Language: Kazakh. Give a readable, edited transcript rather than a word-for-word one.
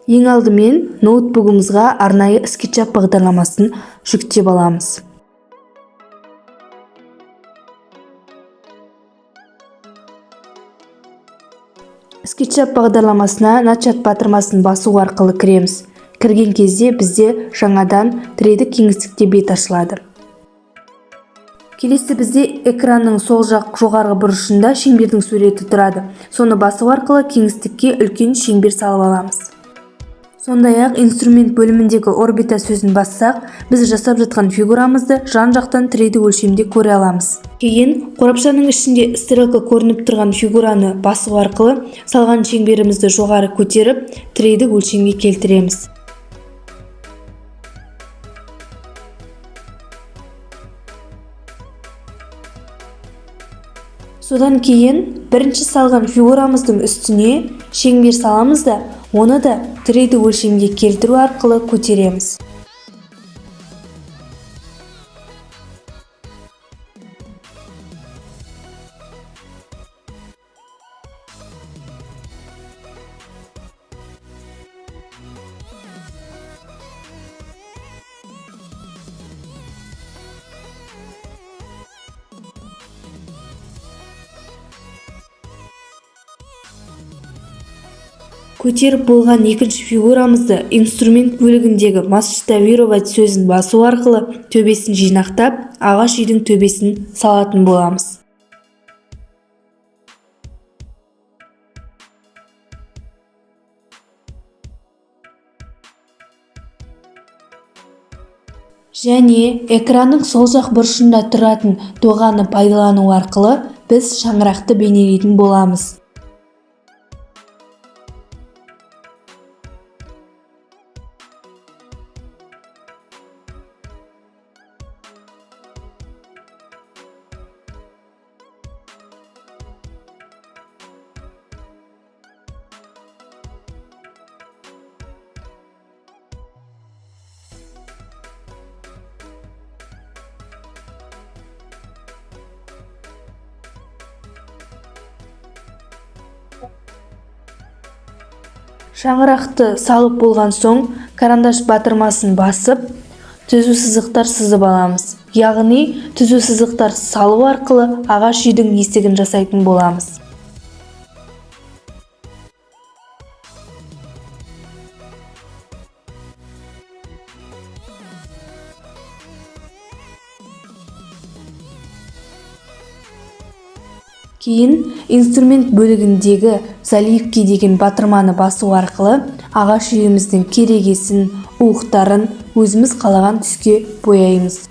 Ең алдымен ноутбугымызға арнайы SketchUp бағдарламасын жүктеп аламыз. SketchUp бағдарламасына начат батырмасын басу арқылы кіреміз. Кірген кезде бізде жаңадан 3D кеңістікте бет ашылады. Келесі бізде экранның сол жақ жоғарғы бұрышында шеңбердің суреті тұрады. Соны басу арқылы кеңістікке үлкен шеңбер салып аламыз. Сондай-ақ инструмент бөліміндегі орбита сөзін бассақ, біз жасап жатқан фигурамызды жан-жақтан 3D өлшемде көре аламыз. Кейін қорапшаның ішінде стрелка көрініп тұрған фигураны басу арқылы салған шеңберімізді жоғары көтеріп 3D өлшемге келтіреміз. Содан кейін бірінші салған фигурамыздың үстіне шеңбер саламыз да, оны да 3D өлшемге келтіру арқылы көтереміз. Көтеріп болған екінші фигурамызды инструмент бөлігіндегі масштабировать сөзін басу арқылы төбесін жинақтап, ағаш үйдің төбесін салатын боламыз. Және экранның сол жақ бұрышында тұратын доғаны пайдалану арқылы біз шаңырақты бейнелейтін боламыз. Шаңырақты салып болған соң, карандаш батырмасын басып, түзу сызықтар сызып аламыз. Яғни, түзу сызықтар салу арқылы ағаш үйдің есігін жасайтын боламыз. Кейін инструмент бөлігіндегі заливки деген батырманы басу арқылы ағаш үйіміздің керегесін, уықтарын өзіміз қалаған түске бояймыз.